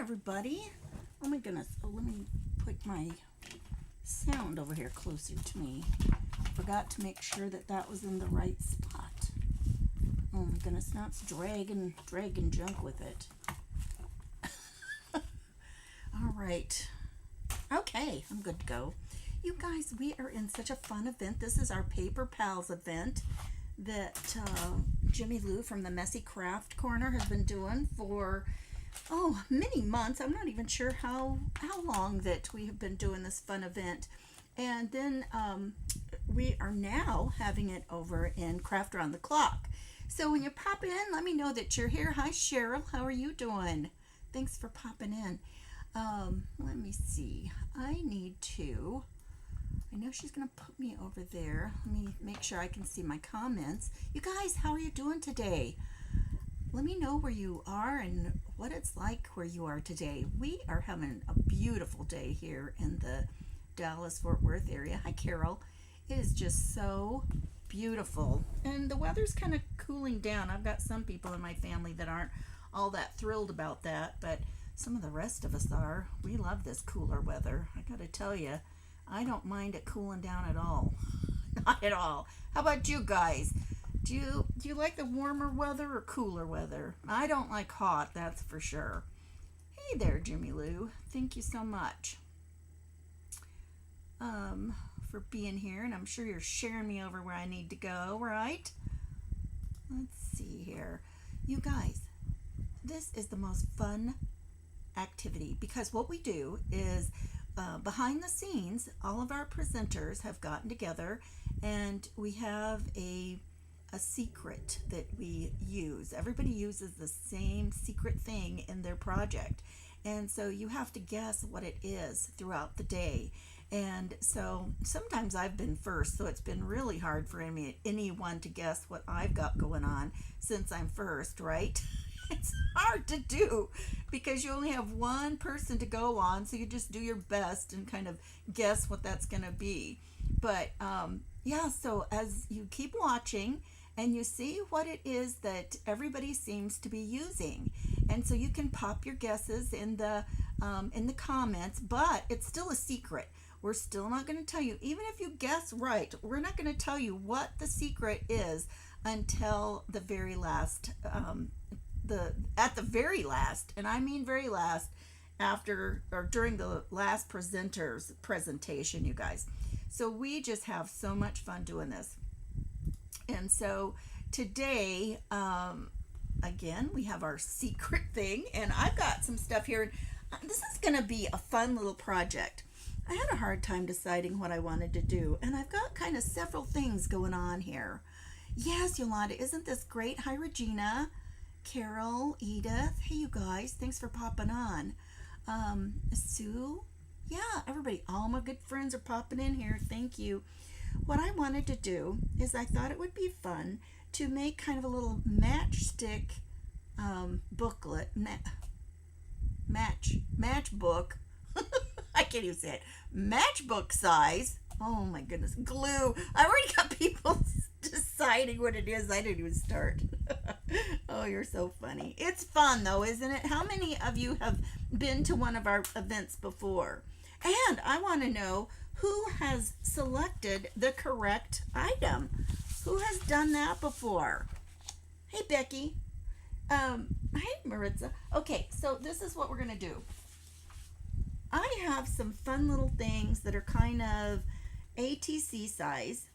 everybody. Oh my goodness. Oh, let me put my sound over here closer to me. Forgot to make sure that that was in the right spot. Oh my goodness, now it's dragging junk with it. All right. Okay, I'm good to go. You guys, we are in such a fun event. This is our Paper Pals event that Jimmy Lou from the Messy Craft Corner has been doing for many months. I'm not even sure how long that we have been doing this fun event. And then we are now having it over in Craft Around the Clock. So when you pop in, let me know that you're here. Hi, Cheryl. How are you doing? Thanks for popping in. Let me see. I know she's going to put me over there. Let me make sure I can see my comments. You guys, how are you doing today? Let me know where you are and what it's like where you are today. We are having a beautiful day here in the Dallas-Fort Worth area. Hi, Carol. It is just so beautiful. And the weather's kind of cooling down. I've got some people in my family that aren't all that thrilled about that, but some of the rest of us are. We love this cooler weather. I got to tell you, I don't mind it cooling down at all. Not at all. How about you guys? Do you like the warmer weather or cooler weather? I don't like hot, that's for sure. Hey there, Jimmy Lou. Thank you so much for being here, and I'm sure you're sharing me over where I need to go, right? Let's see here. You guys, this is the most fun activity because what we do is behind the scenes, all of our presenters have gotten together and we have a secret that we use. Everybody uses the same secret thing in their project. And so you have to guess what it is throughout the day. And so sometimes I've been first, so it's been really hard for anyone to guess what I've got going on since I'm first, right? It's hard to do because you only have one person to go on, so you just do your best and kind of guess what that's going to be. But so as you keep watching and you see what it is that everybody seems to be using, and so you can pop your guesses in the comments, but it's still a secret. We're still not going to tell you, even if you guess right, we're not going to tell you what the secret is until the very last at the very last, and I mean very last, after or during the last presenter's presentation, you guys. So we just have so much fun doing this. And so today, again, we have our secret thing, and I've got some stuff here. This is going to be a fun little project. I had a hard time deciding what I wanted to do, and I've got kind of several things going on here. Yes, Yolanda, isn't this great? Hi, Regina. Carol, Edith, hey you guys, thanks for popping on. Sue, yeah, everybody, all my good friends are popping in here, thank you. What I wanted to do is I thought it would be fun to make kind of a little matchstick booklet, matchbook, I can't even say it, matchbook size, oh my goodness, glue, I already got people deciding what it is, I didn't even start. Oh, you're so funny. It's fun though, isn't it? How many of you have been to one of our events before? And I want to know who has selected the correct item. Who has done that before? Hey, Becky. Hi, Maritza. Okay, so this is what we're going to do. I have some fun little things that are kind of ATC size,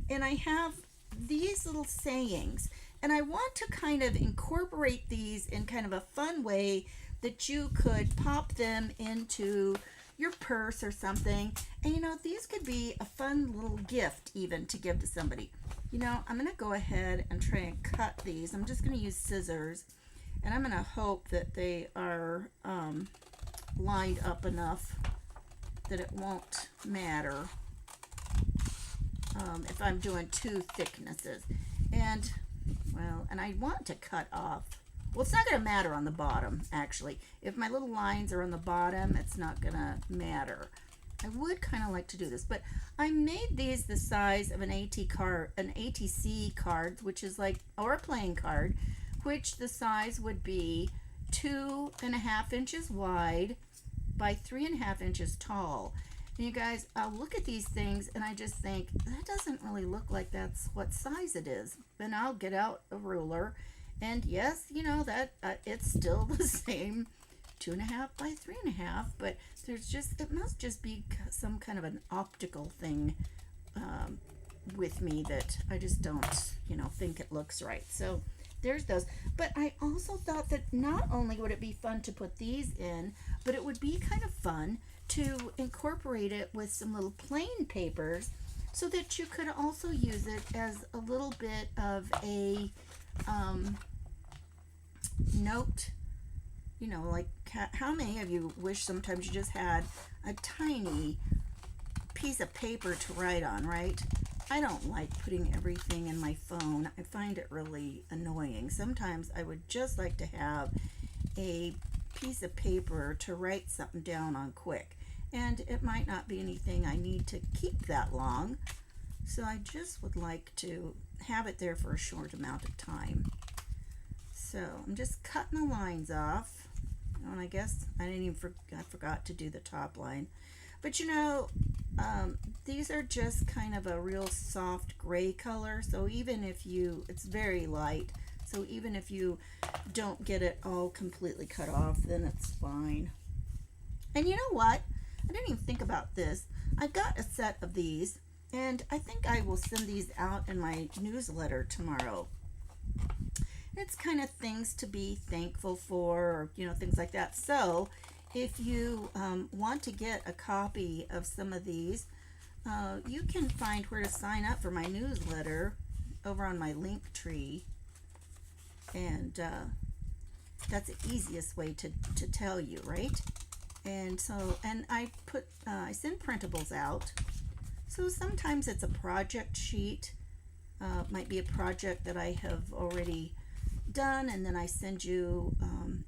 and I have these little sayings, and I want to kind of incorporate these in kind of a fun way that you could pop them into your purse or something. And these could be a fun little gift even to give to somebody. I'm going to go ahead and try and cut these. I'm just going to use scissors, and I'm going to hope that they are lined up enough that it won't matter if I'm doing two thicknesses. And I want to cut off. Well, it's not going to matter on the bottom, actually. If my little lines are on the bottom, it's not going to matter. I would kind of like to do this, but I made these the size of an ATC card, which is like, or a playing card, which the size would be 2.5 inches wide by 3.5 inches tall. And you guys, I'll look at these things and I just think, that doesn't really look like that's what size it is. Then I'll get out a ruler, and yes, you know, that it's still the same 2.5 by 3.5, but there's just, it must just be some kind of an optical thing with me that I just don't, you know, think it looks right. So there's those. But I also thought that not only would it be fun to put these in, but it would be kind of fun to incorporate it with some little plain papers so that you could also use it as a little bit of a note. You know, like how many of you wish sometimes you just had a tiny piece of paper to write on, right? I don't like putting everything in my phone. I find it really annoying. Sometimes I would just like to have a piece of paper to write something down on quick. And it might not be anything I need to keep that long. So I just would like to have it there for a short amount of time. So I'm just cutting the lines off. And I guess I forgot to do the top line. But you know, these are just kind of a real soft gray color. So even if it's very light. So even if you don't get it all completely cut off, then it's fine. And you know what? I didn't even think about this. I've got a set of these, and I think I will send these out in my newsletter tomorrow. It's kind of things to be thankful for, or, you know, things like that. So if you want to get a copy of some of these, you can find where to sign up for my newsletter over on my link tree. And that's the easiest way to tell you, right? And so, and I send printables out. So sometimes it's a project sheet. Might be a project that I have already done, and then I send you,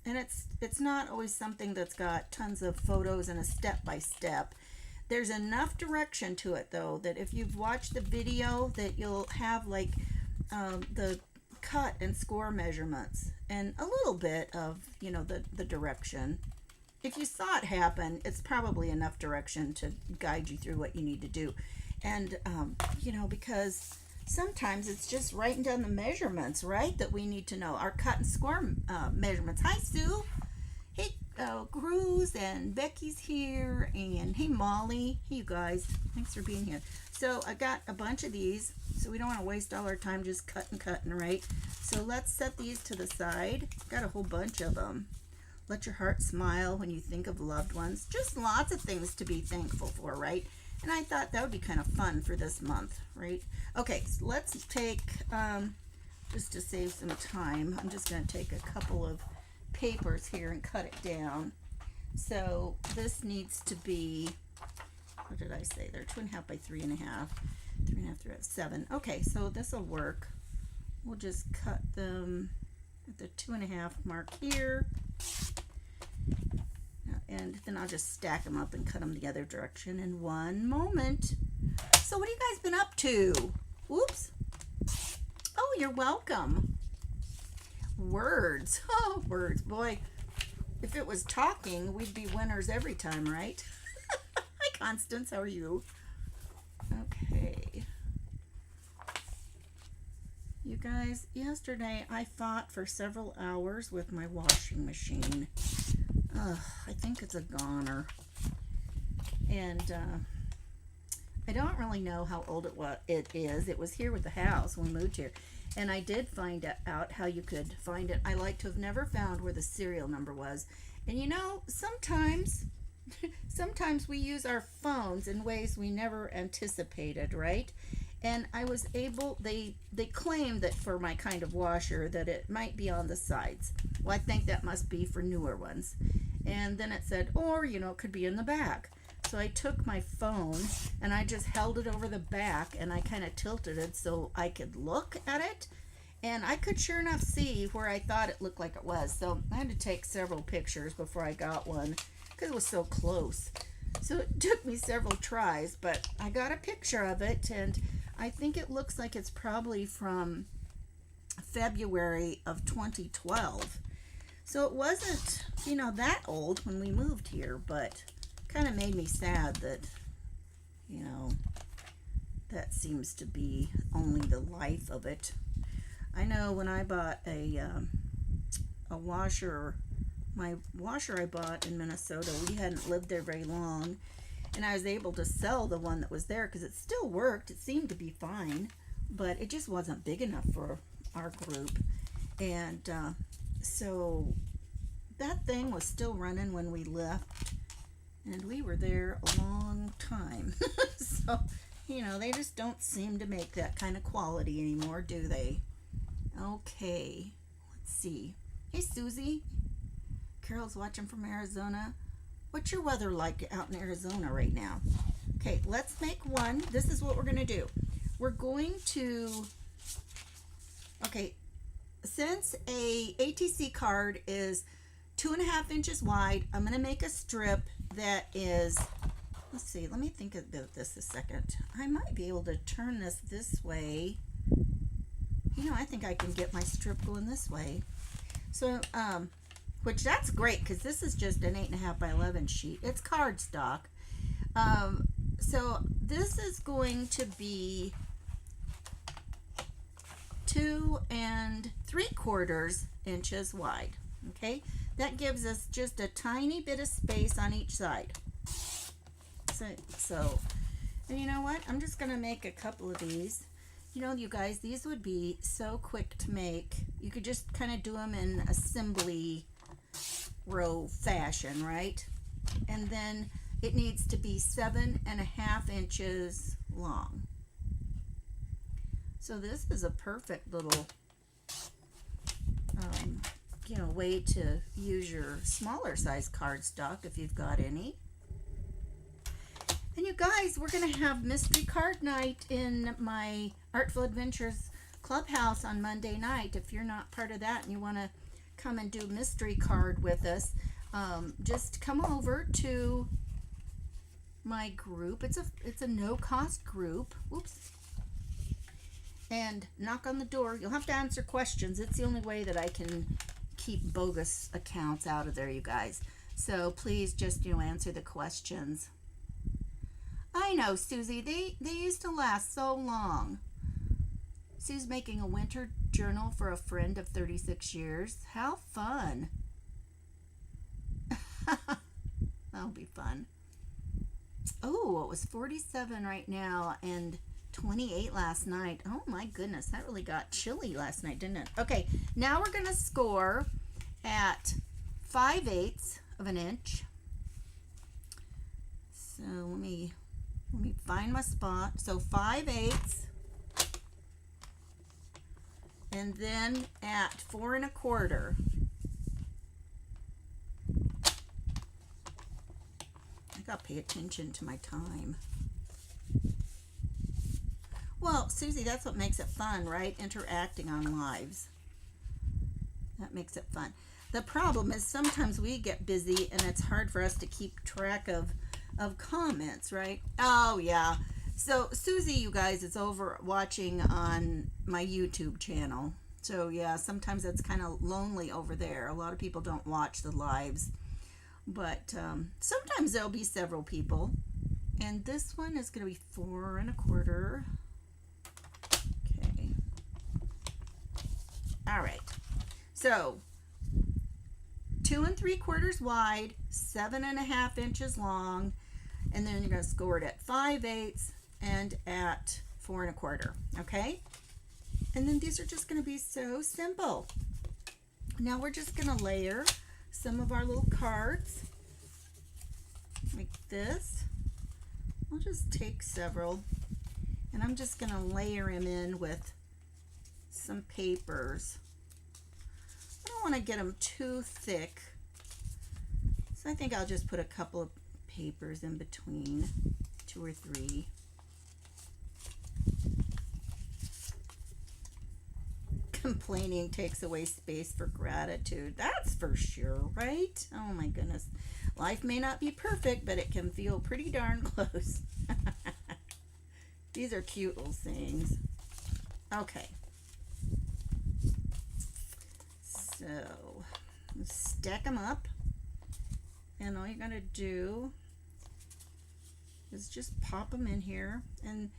and it's not always something that's got tons of photos and a step-by-step. There's enough direction to it, though, that if you've watched the video, that you'll have like the cut and score measurements and a little bit of, you know, the direction. If you saw it happen, it's probably enough direction to guide you through what you need to do. And you know, because sometimes it's just writing down the measurements, right, that we need to know. Our cut and score measurements. Hi, Sue. Hey, Cruz, and Becky's here, and hey, Molly. Hey, you guys. Thanks for being here. So I got a bunch of these, so we don't want to waste all our time just cutting, right? So let's set these to the side. Got a whole bunch of them. Let your heart smile when you think of loved ones. Just lots of things to be thankful for, right? And I thought that would be kind of fun for this month, right? Okay, so let's take, just to save some time, I'm just going to take a couple of papers here and cut it down. So this needs to be, what did I say there? 2.5 by 3.5. 3.5 through 7. Okay, so this will work. We'll just cut them at the 2.5 mark here. And then I'll just stack them up and cut them the other direction in one moment. So what have you guys been up to? Whoops. Oh, you're welcome. Words. Oh, words. Boy, if it was talking, we'd be winners every time, right? Hi, Constance. How are you? Okay. You guys, yesterday I fought for several hours with my washing machine. I think it's a goner. And I don't really know how old it is. It was here with the house when we moved here. And I did find out how you could find it. I like to have never found where the serial number was. And you know, sometimes we use our phones in ways we never anticipated, right? And I was able, they claim that for my kind of washer that it might be on the sides. Well, I think that must be for newer ones. And then it said, or, you know, it could be in the back. So I took my phone and I just held it over the back and I kind of tilted it so I could look at it. And I could sure enough see where I thought it looked like it was. So I had to take several pictures before I got one because it was so close. So it took me several tries, but I got a picture of it, and I think it looks like it's probably from February of 2012. So it wasn't, you know, that old when we moved here, but kind of made me sad that, you know, that seems to be only the life of it. I know when I bought a washer, my washer I bought in Minnesota, we hadn't lived there very long, and I was able to sell the one that was there because it still worked. It seemed to be fine, but it just wasn't big enough for our group. And so that thing was still running when we left, and we were there a long time. So, you know, they just don't seem to make that kind of quality anymore, do they? Okay, let's see. Hey, Susie. Carol's watching from Arizona. What's your weather like out in Arizona right now? Okay, let's make one. This is what we're going to do. We're going to, okay, since a ATC card is 2.5 inches wide, I'm going to make a strip that is, let's see, let me think about this a second. I might be able to turn this way. You know, I think I can get my strip going this way. So, which that's great because this is just an 8.5 by 11 sheet. It's cardstock. So this is going to be 2 3/4 inches wide. Okay, that gives us just a tiny bit of space on each side. So, and you know what? I'm just gonna make a couple of these. You know, you guys, these would be so quick to make. You could just kind of do them in assembly row fashion, right? And then it needs to be 7.5 inches long. So this is a perfect little, you know, way to use your smaller size cardstock if you've got any. And you guys, we're going to have mystery card night in my Artful Adventures Clubhouse on Monday night. If you're not part of that and you want to come and do mystery card with us, just come over to my group. It's a no cost group. Oops. And knock on the door. You'll have to answer questions. It's the only way that I can keep bogus accounts out of there, you guys. So please just, you know, answer the questions. I know, Susie. They used to last so long. Sue's making a winter journal for a friend of 36 years. How fun. That'll be fun. Oh, it was 47 right now and 28 last night. Oh my goodness, that really got chilly last night, didn't it? Okay, now we're going to score at 5/8 of an inch. So let me find my spot. So 5/8, and then at 4 1/4. I gotta pay attention to my time. Well, Susie, that's what makes it fun, right? Interacting on lives. That makes it fun. The problem is sometimes we get busy and it's hard for us to keep track of comments, right? Oh, yeah. So Susie, you guys, is over watching on my YouTube channel. So, yeah, sometimes it's kind of lonely over there. A lot of people don't watch the lives. But sometimes there'll be several people. And this one is going to be 4 1/4. Okay. All right. So 2 3/4 wide, 7.5 inches long, and then you're going to score it at 5/8 and at 4 1/4. Okay. And then these are just going to be so simple. Now we're just going to layer some of our little cards like this. I'll just take several and I'm just going to layer them in with some papers. I don't want to get them too thick, so I think I'll just put a couple of papers in between, 2 or 3. Complaining takes away space for gratitude. That's for sure, right? Oh my goodness. Life may not be perfect, but it can feel pretty darn close. These are cute little things. Okay. So, stack them up, and all you're gonna do is just pop them in here, and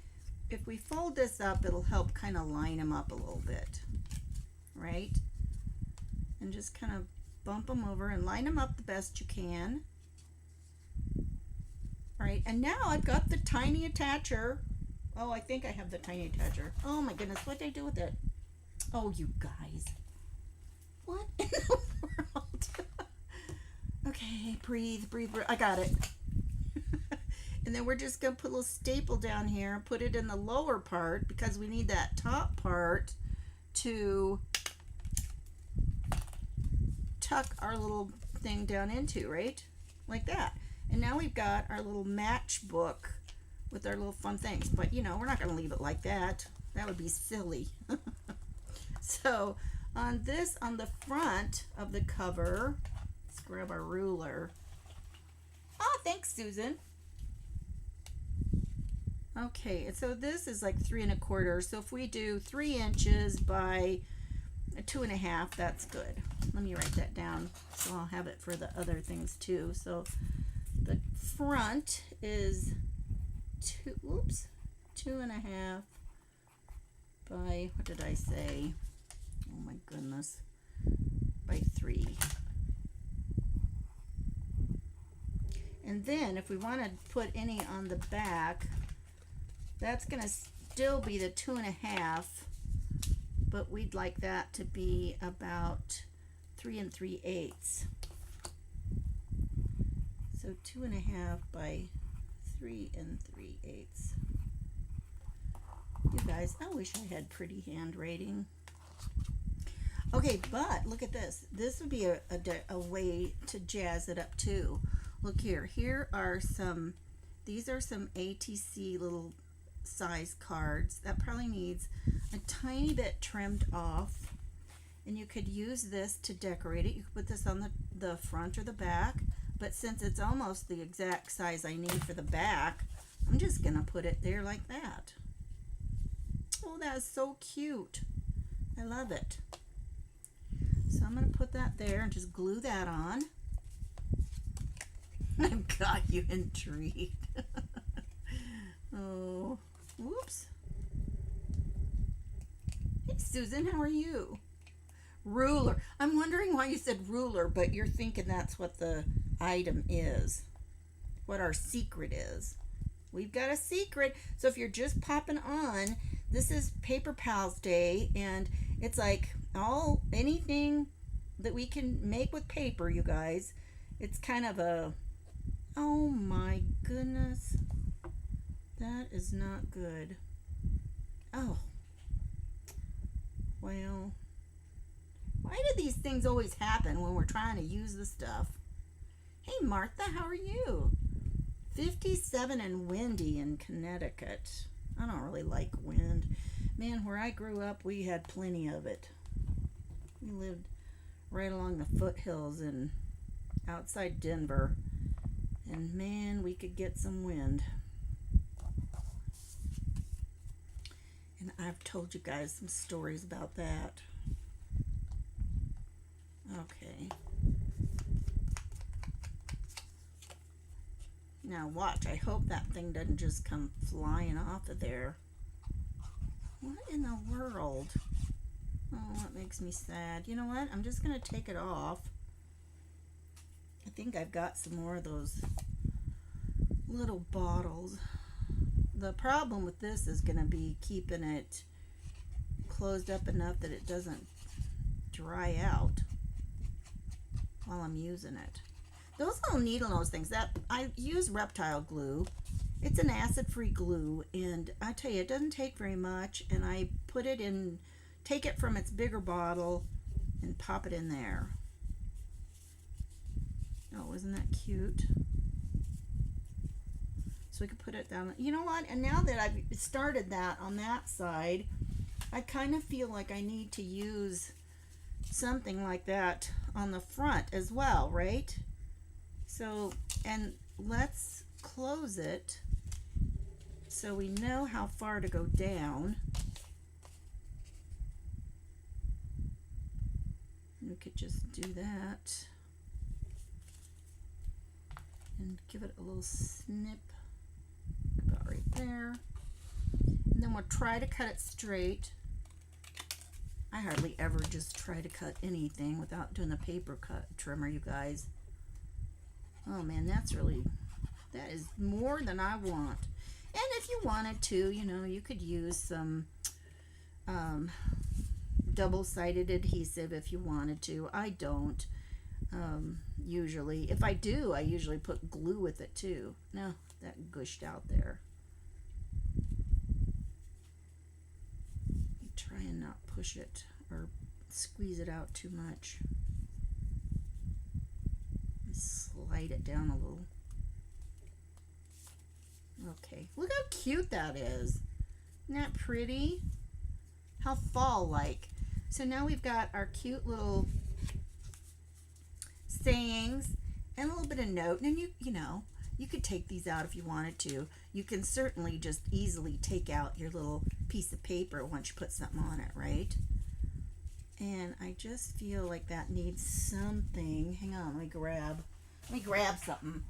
if we fold this up, it'll help kind of line them up a little bit, right? And just kind of bump them over and line them up the best you can. Right, and now I've got the tiny attacher. Oh, I think I have the tiny attacher. Oh my goodness, what did I do with it? Oh, you guys. What in the world? Okay, breathe, breathe, breathe. I got it. And then we're just going to put a little staple down here, put it in the lower part because we need that top part to tuck our little thing down into, right? Like that. And now we've got our little matchbook with our little fun things. But, you know, we're not going to leave it like that. That would be silly. So, on the front of the cover, let's grab our ruler. Oh, thanks, Susan. Okay, and so this is like 3 1/4. So if we do 3 inches by 2 1/2, that's good. Let me write that down so I'll have it for the other things too. So the front is 2 1/2 by, what did I say? Oh my goodness, by 3. And then if we want to put any on the back, that's going to still be the 2 1/2, but we'd like that to be about 3 3/8. So 2 1/2 by 3 3/8. You guys, I wish I had pretty handwriting. Okay, but look at this. This would be a way to jazz it up too. Look here. Here are some, these are some ATC little size cards that probably needs a tiny bit trimmed off, and you could use this to decorate it. You could put this on the front or the back, but since it's almost the exact size I need for the back, I'm just gonna put it there like that. Oh, that is so cute. I love it. So I'm gonna put that there and just glue that on. I've got you intrigued. Oh, whoops. Hey, Susan, how are you? Ruler. I'm wondering why you said ruler, but you're thinking that's what the item is, what our secret is. We've got a secret. So if you're just popping on, this is Paper Pals Day, and it's like anything that we can make with paper, you guys. It's kind of a, oh my goodness. That is not good. Oh. Well. Why do these things always happen when we're trying to use the stuff? Hey, Martha, how are you? 57 and windy in Connecticut. I don't really like wind. Man, where I grew up, we had plenty of it. We lived right along the foothills and outside Denver. And man, we could get some wind. And I've told you guys some stories about that. Okay. Now watch, I hope that thing doesn't just come flying off of there. What in the world? Oh, that makes me sad. You know what? I'm just going to take it off. I think I've got some more of those little bottles. The problem with this is going to be keeping it closed up enough that it doesn't dry out while I'm using it. Those little needle nose things, that I use reptile glue. It's an acid-free glue, and I tell you, it doesn't take very much, and I put it in, take it from its bigger bottle and pop it in there. Oh, isn't that cute? So we could put it down. You know what? And now that I've started that on that side, I kind of feel like I need to use something like that on the front as well, right? So, and let's close it so we know how far to go down. we could just do that and give it a little snip about right there. And then we'll try to cut it straight. I hardly ever just try to cut anything without doing the paper cut trimmer, you guys. Oh man, that is more than I want. And if you wanted to, you know, you could use some double-sided adhesive if you wanted to. I don't usually. If I do, I usually put glue with it too. No, that gushed out there. Try and not push it or squeeze it out too much. Slide it down a little. Okay, look how cute that is. Isn't that pretty? How fall-like. So now we've got our cute little sayings and a little bit of note. And you know, you could take these out if you wanted to. You can certainly just easily take out your little piece of paper once you put something on it, right? And I just feel like that needs something. Hang on, let me grab something.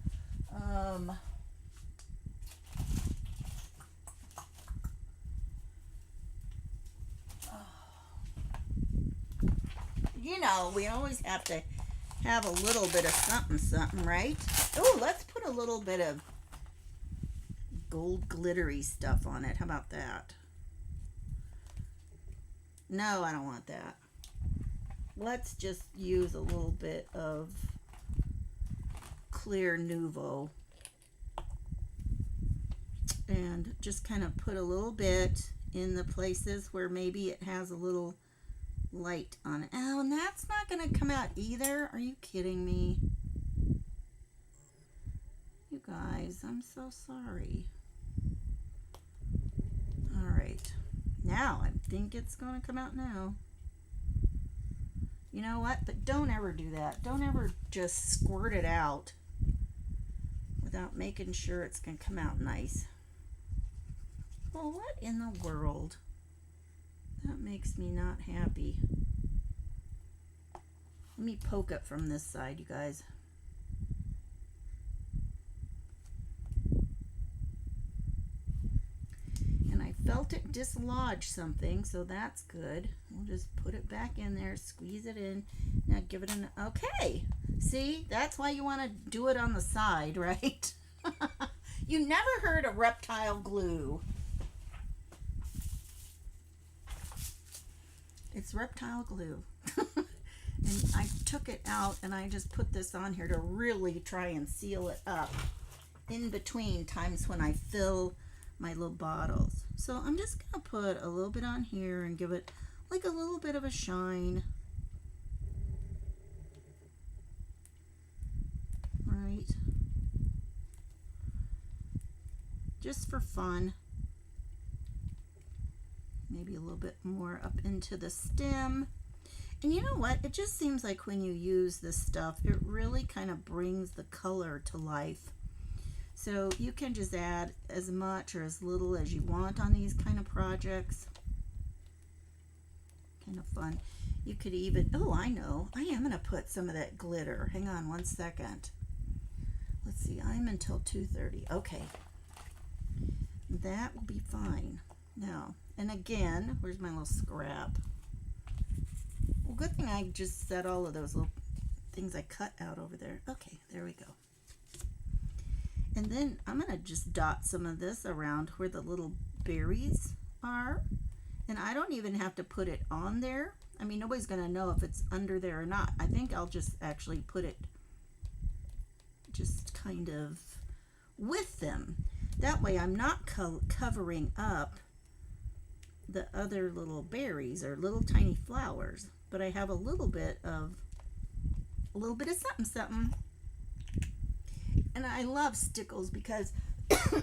You know, we always have to have a little bit of something, right? Oh, let's put a little bit of gold glittery stuff on it. How about that? No, I don't want that. Let's just use a little bit of clear Nouveau and just kind of put a little bit in the places where maybe it has a little light on it. Oh, and that's not going to come out either. Are you kidding me? You guys, I'm so sorry. All right. Now, I think it's going to come out now. You know what? But don't ever do that. Don't ever just squirt it out without making sure it's going to come out nice. Well, what in the world? That makes me not happy. Let me poke it from this side, you guys. And I felt it dislodge something, so that's good. We'll just put it back in there, squeeze it in. Now give it an, okay. See, that's why you want to do it on the side, right? You never heard of reptile glue. It's reptile glue. And I took it out and I just put this on here to really try and seal it up in between times when I fill my little bottles. So I'm just going to put a little bit on here and give it like a little bit of a shine. Right. Just for fun. Maybe a little bit more up into the stem. And you know what? It just seems like when you use this stuff, it really kind of brings the color to life. So you can just add as much or as little as you want on these kind of projects. Kind of fun. You could even, oh, I know. I am going to put some of that glitter. Hang on one second. Let's see. I'm until 2:30. Okay. That will be fine. Now, and again, where's my little scrap? Well, good thing I just set all of those little things I cut out over there. Okay, there we go. And then I'm going to just dot some of this around where the little berries are. And I don't even have to put it on there. I mean, nobody's going to know if it's under there or not. I think I'll just actually put it just kind of with them. That way I'm not covering up the other little berries or little tiny flowers, but I have a little bit of something. And I love stickles because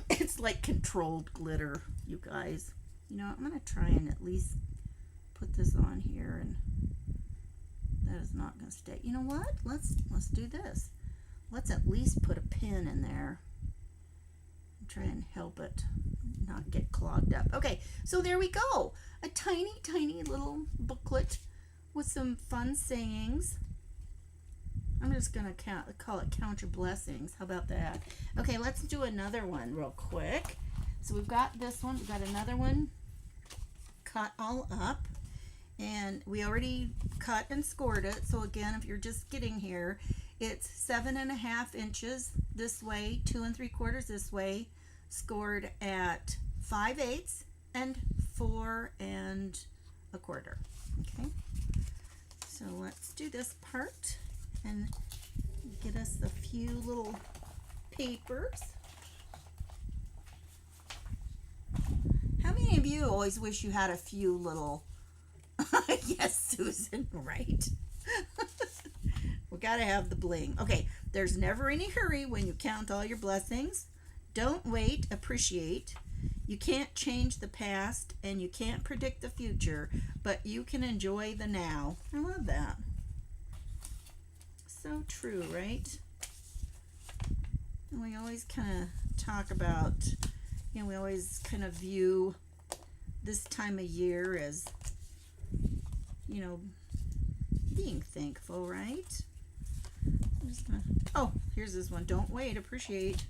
it's like controlled glitter, you guys. You know, I'm going to try and at least put this on here, and that is not going to stay. You know what? Let's do this. Let's at least put a pin in there and try and help it not get clogged up. Okay, so there we go. A tiny, tiny little booklet with some fun sayings. I'm just going to call it Count Your Blessings. How about that? Okay, let's do another one real quick. So we've got this one. We've got another one cut all up. And we already cut and scored it. So again, if you're just getting here, it's 7.5 inches this way, 2 3/4 this way, scored at 5/8 and 4 1/4. Okay. So let's do this part and get us a few little papers. How many of you always wish you had a few little... Yes, Susan, right? We gotta have the bling. Okay, there's never any hurry when you count all your blessings. Don't wait, appreciate. You can't change the past and you can't predict the future, but you can enjoy the now. I love that. So true, right? And we always kind of talk about, we always kind of view this time of year as, being thankful, right? I'm just gonna, oh, here's this one. Don't wait, appreciate.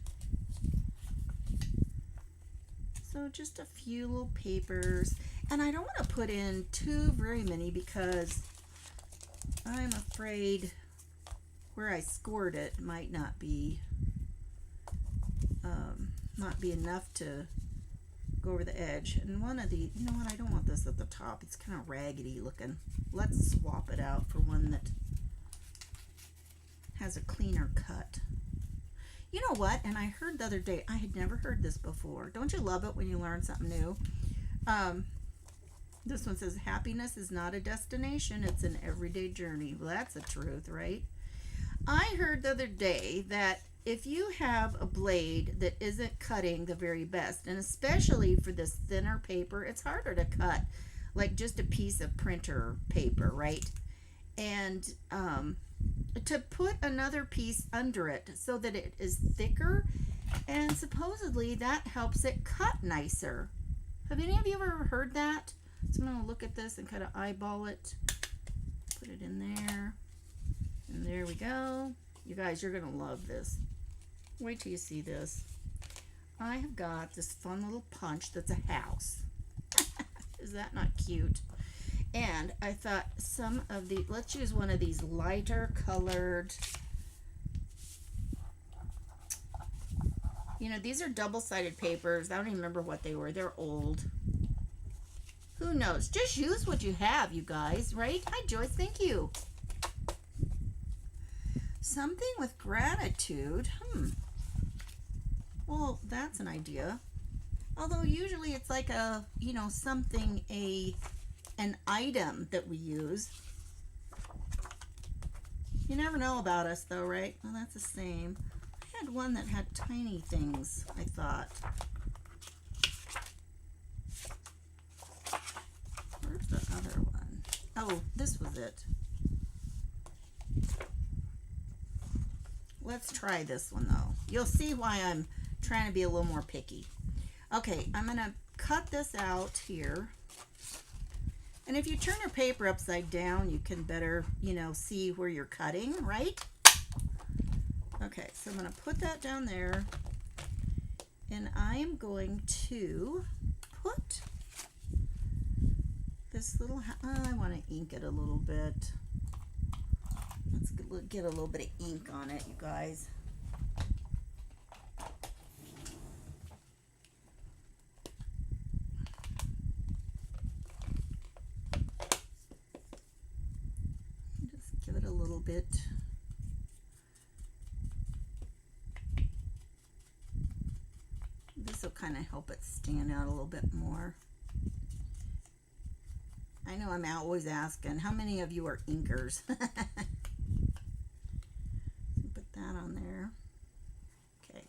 So just a few little papers. And I don't want to put in very many because I'm afraid where I scored it might not be enough to go over the edge. And one of the, you know what, I don't want this at the top. It's kind of raggedy looking. Let's swap it out for one that has a cleaner cut. You know what? And I heard the other day, I had never heard this before. Don't you love it when you learn something new? This one says, happiness is not a destination, it's an everyday journey. Well, that's the truth, right? I heard the other day that if you have a blade that isn't cutting the very best, and especially for this thinner paper, it's harder to cut like just a piece of printer paper, right? And to put another piece under it so that it is thicker, and supposedly that helps it cut nicer. Have any of you ever heard that? So I'm going to look at this and kind of eyeball it, put it in there, and there we go. You guys, you're going to love this. Wait till you see this. I have got this fun little punch that's a house. Is that not cute? And I thought let's use one of these lighter colored, these are double-sided papers. I don't even remember what they were. They're old. Who knows? Just use what you have, you guys, right? Hi, Joyce. Thank you. Something with gratitude. Well, that's an idea. Although usually it's like an item that we use. You never know about us though, right? Well, that's the same. I had one that had tiny things, I thought. Where's the other one? Oh, this was it. Let's try this one though. You'll see why I'm trying to be a little more picky. Okay, I'm going to cut this out here. And if you turn your paper upside down, you can better, see where you're cutting, right? Okay, so I'm going to put that down there. And I am going to put this little, I want to ink it a little bit. Let's get a little bit of ink on it, you guys. Just give it a little bit. This will kind of help it stand out a little bit more. I know I'm always asking, how many of you are inkers? Put that on there. Okay.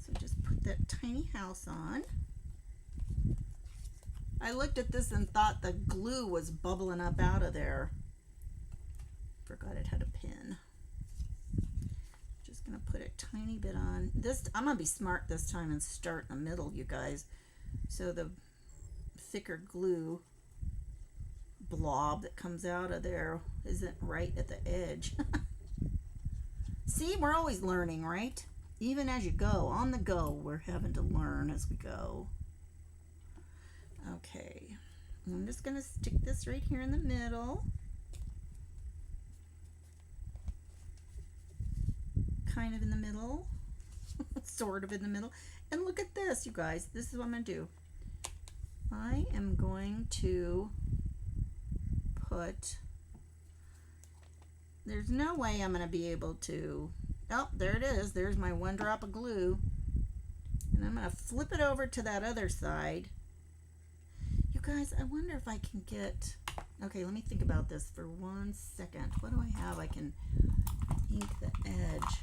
So just put that tiny house on. I looked at this and thought the glue was bubbling up out of there. Forgot it had a pin. Just going to put a tiny bit on. This, I'm going to be smart this time and start in the middle, you guys. So the thicker glue blob that comes out of there isn't right at the edge. See, we're always learning, right? Even as you go, on the go, we're having to learn as we go. Okay, I'm just going to stick this right here in the middle. Kind of in the middle. Sort of in the middle. And look at this, you guys. This is what I'm going to do. I am going to put, there's no way I'm going to be able to, oh, there it is. There's my one drop of glue. And I'm going to flip it over to that other side. You guys, I wonder if I can get, okay, let me think about this for 1 second. What do I have? I can ink the edge.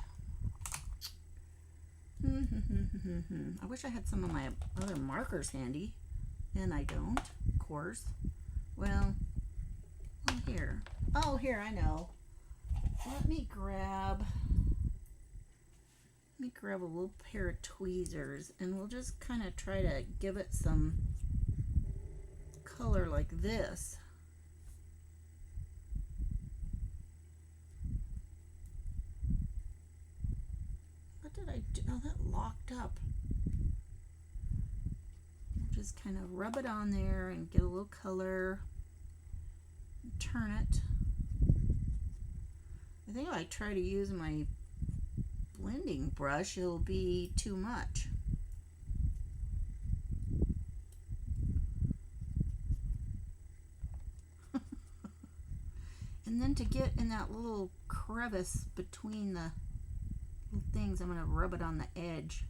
I wish I had some of my other markers handy, and I don't, of course. Well, here. Oh, here, I know. Let me grab a little pair of tweezers, and we'll just kind of try to give it some color like this. What did I do? Oh, that locked up. Just kind of rub it on there and get a little color. Turn it. I think if I try to use my blending brush, it'll be too much. And then to get in that little crevice between the things, I'm going to rub it on the edge.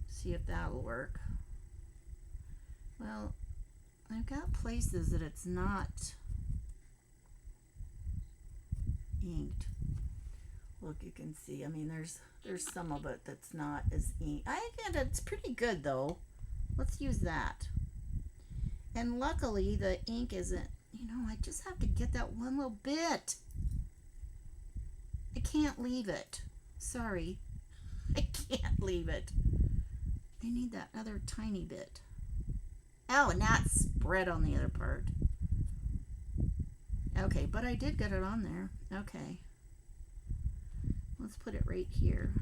See if that'll work. Well, I've got places that it's not inked. Look, you can see, I mean, there's some of it that's not as inked. I think it's pretty good though. Let's use that. And luckily the ink isn't, you know, I just have to get that one little bit. I can't leave it. Sorry. I can't leave it. I need that other tiny bit. Oh, and that's spread on the other part. Okay, but I did get it on there. Okay. Let's put it right here.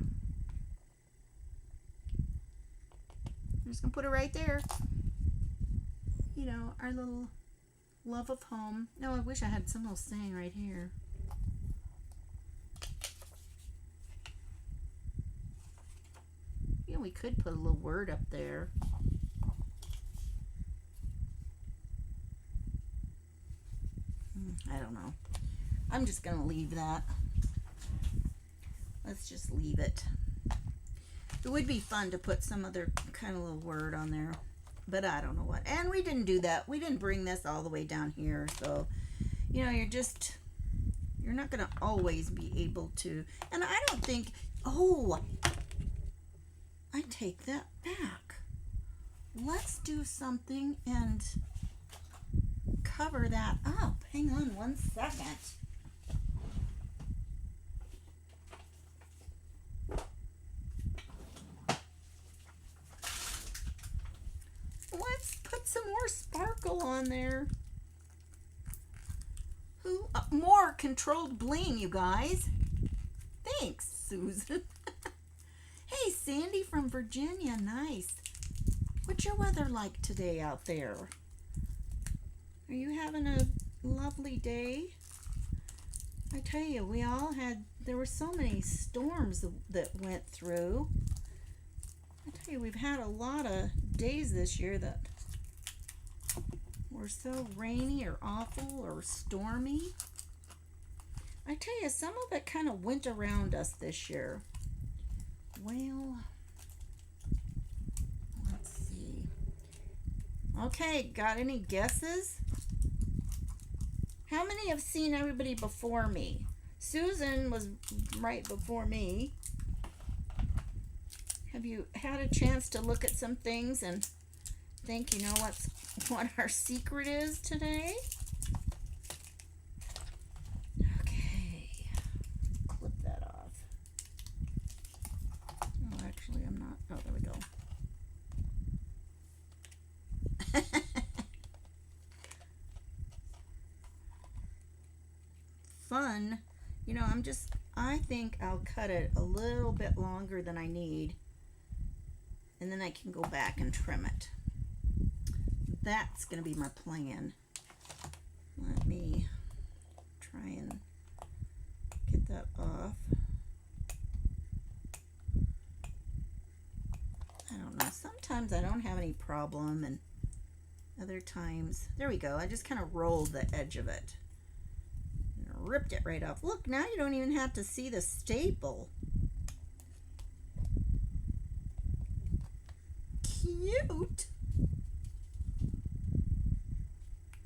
I'm just going to put it right there. You know, our little love of home. No, I wish I had some little saying right here. You know, we could put a little word up there. I don't know. I'm just going to leave that. Let's just leave it. It would be fun to put some other kind of little word on there, but I don't know what. And we didn't do that. We didn't bring this all the way down here. So, you know, you're not going to always be able to. And I don't think, oh, I take that back. Let's do something and cover that up. Hang on 1 second. Let's put some more sparkle on there. More controlled bling, you guys. Thanks, Susan. Hey, Sandy from Virginia. Nice. What's your weather like today out there? Are you having a lovely day? I tell you, there were so many storms that went through. I tell you, we've had a lot of days this year that were so rainy or awful or stormy. I tell you, some of it kind of went around us this year. Well, let's see. Okay, got any guesses? How many have seen everybody before me? Susan was right before me. Have you had a chance to look at some things and think, you know, what our secret is today? Okay, clip that off. Oh, actually, I'm not. Oh, there we go. fun. You know, I think I'll cut it a little bit longer than I need, and then I can go back and trim it. That's going to be my plan. Let me try and get that off. I don't know. Sometimes I don't have any problem, and other times, there we go. I just kind of rolled the edge of it and ripped it right off. Look, now you don't even have to see the staple. Cute.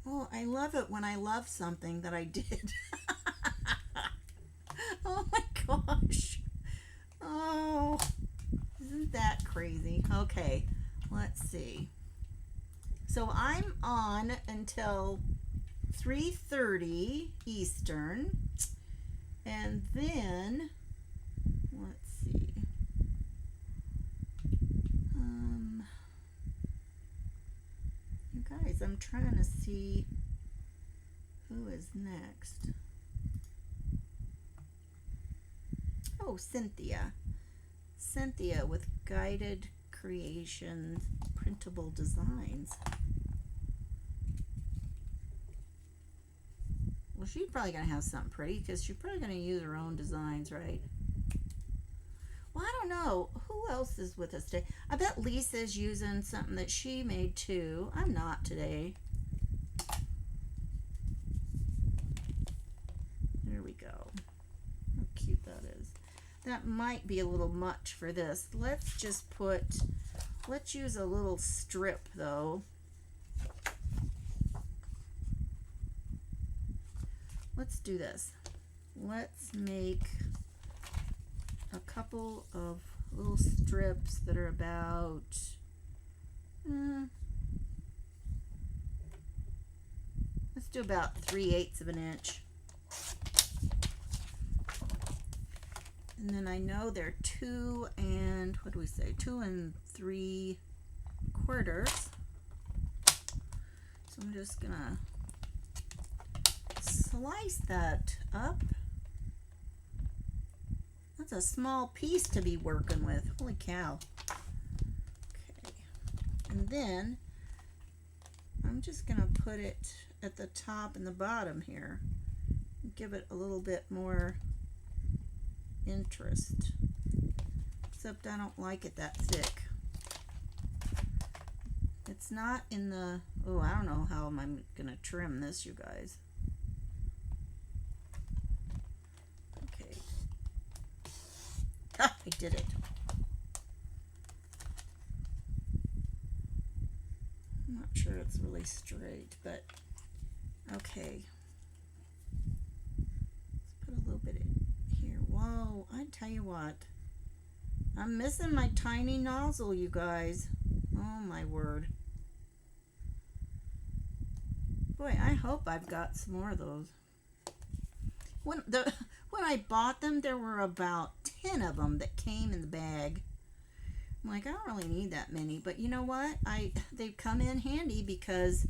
Oh, I love it when I love something that I did. Oh my gosh. Oh, isn't that crazy? Okay, let's see. So I'm on until 3:30 Eastern, and then let's see. You guys, I'm trying to see who is next. Oh, Cynthia. Cynthia with Guided Creations, Printable Designs. Well, she's probably going to have something pretty because she's probably going to use her own designs, right? Well, I don't know. Who else is with us today? I bet Lisa's using something that she made too. I'm not today. There we go. How cute that is. That might be a little much for this. Let's use a little strip though. Let's do this. Let's make a couple of little strips that are about let's do about 3/8 of an inch. And then I know they're 2 and 3/4. So I'm just gonna slice that up. That's a small piece to be working with. Holy cow. Okay. And then I'm just going to put it at the top and the bottom here. Give it a little bit more interest. Except I don't like it that thick. It's not in the... Oh, I don't know how I'm going to trim this, you guys. I did it. I'm not sure it's really straight, but okay. Let's put a little bit in here. Whoa, I tell you what. I'm missing my tiny nozzle, you guys. Oh my word. Boy, I hope I've got some more of those. When I bought them, there were about 10 of them that came in the bag. I'm like, I don't really need that many, but you know what? They come in handy because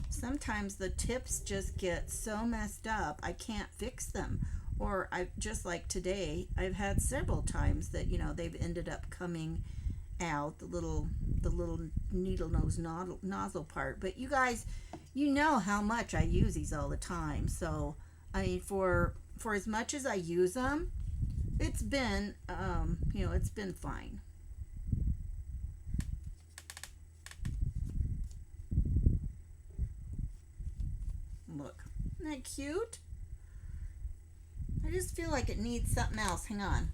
sometimes the tips just get so messed up I can't fix them. Or just like today, I've had several times that they've ended up coming out the little needle nose nozzle part. But you guys, you know how much I use these all the time, so. I mean, for as much as I use them, it's been, it's been fine. Look, isn't that cute? I just feel like it needs something else. Hang on.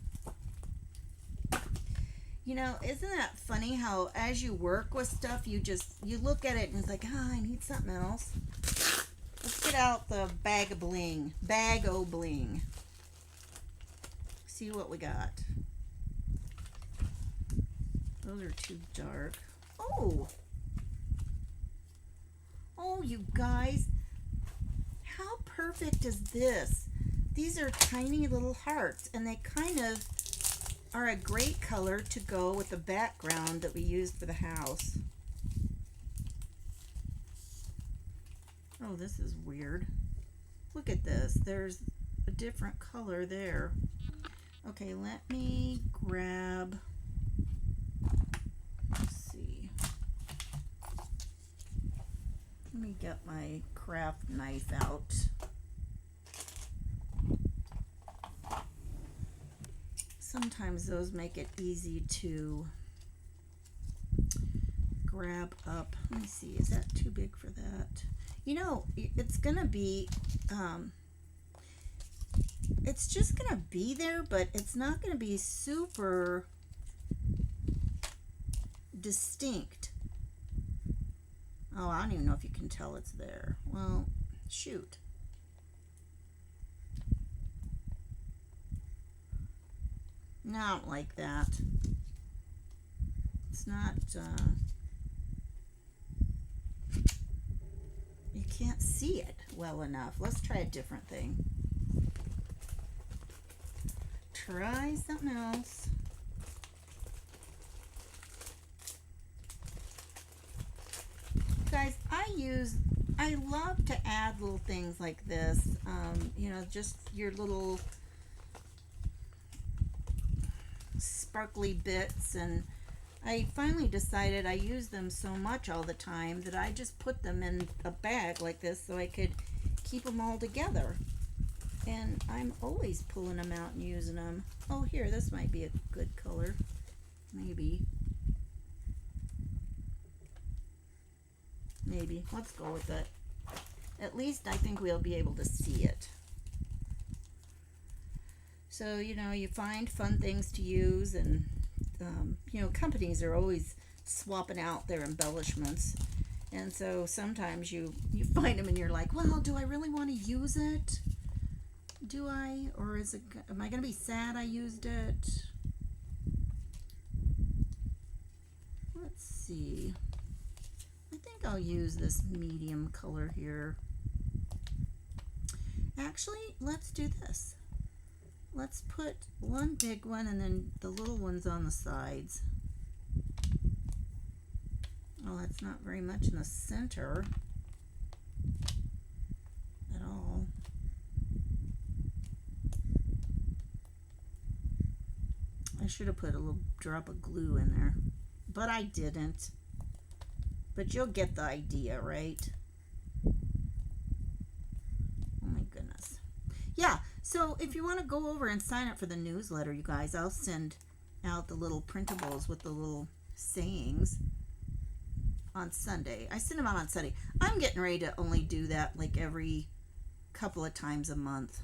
Isn't that funny how as you work with stuff, you look at it and it's like, I need something else. Let's get out the bag of bling. Bag o' bling. See what we got. Those are too dark. Oh! Oh, you guys. How perfect is this? These are tiny little hearts, and they kind of are a great color to go with the background that we used for the house. Oh, this is weird. Look at this. There's a different color there. Okay, let me grab, let's see. Let me get my craft knife out. Sometimes those make it easy to grab up. Let me see, is that too big for that? You know, it's gonna be, it's just gonna be there, but it's not gonna be super distinct. Oh, I don't even know if you can tell it's there. Well, shoot. No, I don't like that. It's not, you can't see it well enough. Let's try a different thing. Try something else. Guys, I love to add little things like this. You know, just your little sparkly bits, and I finally decided I use them so much all the time that I just put them in a bag like this so I could keep them all together. And I'm always pulling them out and using them. Oh, here, this might be a good color. Maybe. Maybe. Let's go with it. At least I think we'll be able to see it. So, you know, you find fun things to use, and, you know, companies are always swapping out their embellishments. And so sometimes you find them and you're like, well, do I really want to use it? Do I? Or am I going to be sad I used it? Let's see. I think I'll use this medium color here. Actually, let's do this. Let's put one big one and then the little ones on the sides. Oh, that's not very much in the center at all. I should have put a little drop of glue in there, but I didn't. But you'll get the idea, right? Oh my goodness. Yeah, so if you want to go over and sign up for the newsletter, you guys, I'll send out the little printables with the little sayings on Sunday. I send them out on Sunday. I'm getting ready to only do that like every couple of times a month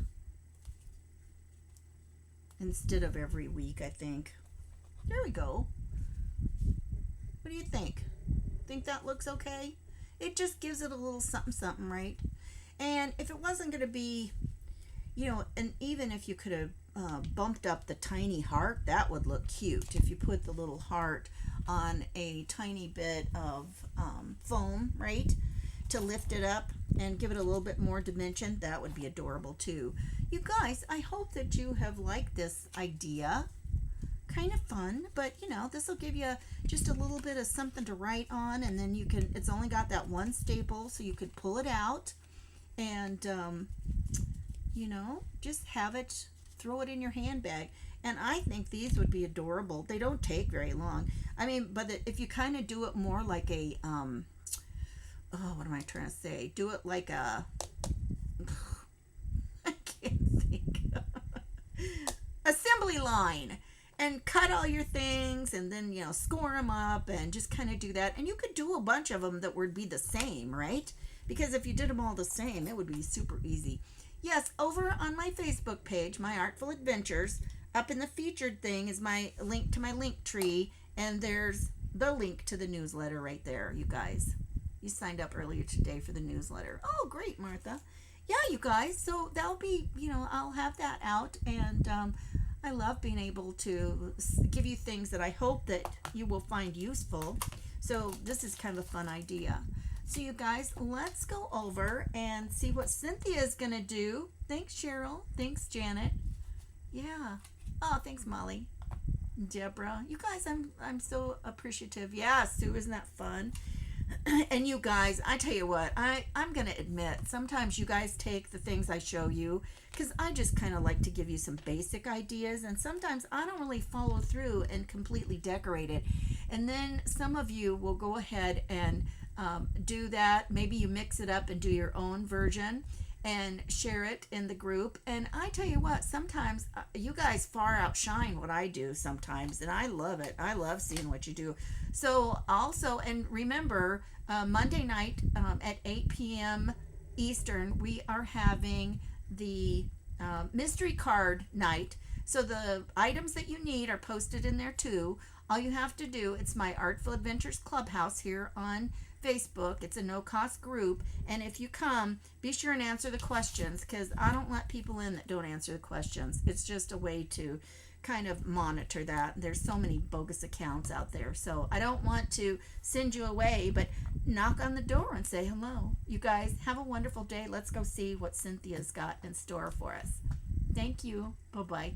instead of every week, I think. There we go. What do you think? Think that looks okay? It just gives it a little something something, right? And if it wasn't going to be, you know, and even if you could have bumped up the tiny heart, that would look cute. If you put the little heart on a tiny bit of foam, right, to lift it up and give it a little bit more dimension, that would be adorable too. You guys, I hope that you have liked this idea. Kind of fun, but you know, this will give you just a little bit of something to write on, and then you can, it's only got that one staple, so you could pull it out and you know, just have it, throw it in your handbag. And I think these would be adorable. They don't take very long. I mean, but if you kind of do it more like a what am I trying to say? Do it like a I can't think. Assembly line. And cut all your things and then, you know, score them up and just kind of do that. And you could do a bunch of them that would be the same, right? Because if you did them all the same, it would be super easy. Yes, over on my Facebook page, My Artful Adventures, up in the featured thing is my link to my link tree. And there's the link to the newsletter right there, you guys. You signed up earlier today for the newsletter. Oh, great, Martha. Yeah, you guys. So that'll be, you know, I'll have that out. And, I love being able to give you things that I hope that you will find useful. So this is kind of a fun idea. So you guys, let's go over and see what Cynthia is going to do. Thanks, Cheryl. Thanks, Janet. Yeah. Oh, thanks, Molly. Deborah. You guys, I'm so appreciative. Yeah, Sue, isn't that fun? And you guys, I tell you what, I'm going to admit, sometimes you guys take the things I show you because I just kind of like to give you some basic ideas, and sometimes I don't really follow through and completely decorate it. And then some of you will go ahead and do that. Maybe you mix it up and do your own version and share it in the group. And I tell you what, sometimes you guys far outshine what I do sometimes, and I love it. I love seeing what you do. So also, and remember, Monday night at 8 p.m. Eastern, we are having the mystery card night. So the items that you need are posted in there too. All you have to do, it's my Artful Adventures Clubhouse here on Facebook. It's a no-cost group, and if you come, be sure and answer the questions, because I don't let people in that don't answer the questions. It's just a way to kind of monitor that. There's so many bogus accounts out there, so I don't want to send you away, but knock on the door and say hello. You guys have a wonderful day. Let's go see what Cynthia's got in store for us. Thank you. Bye-bye.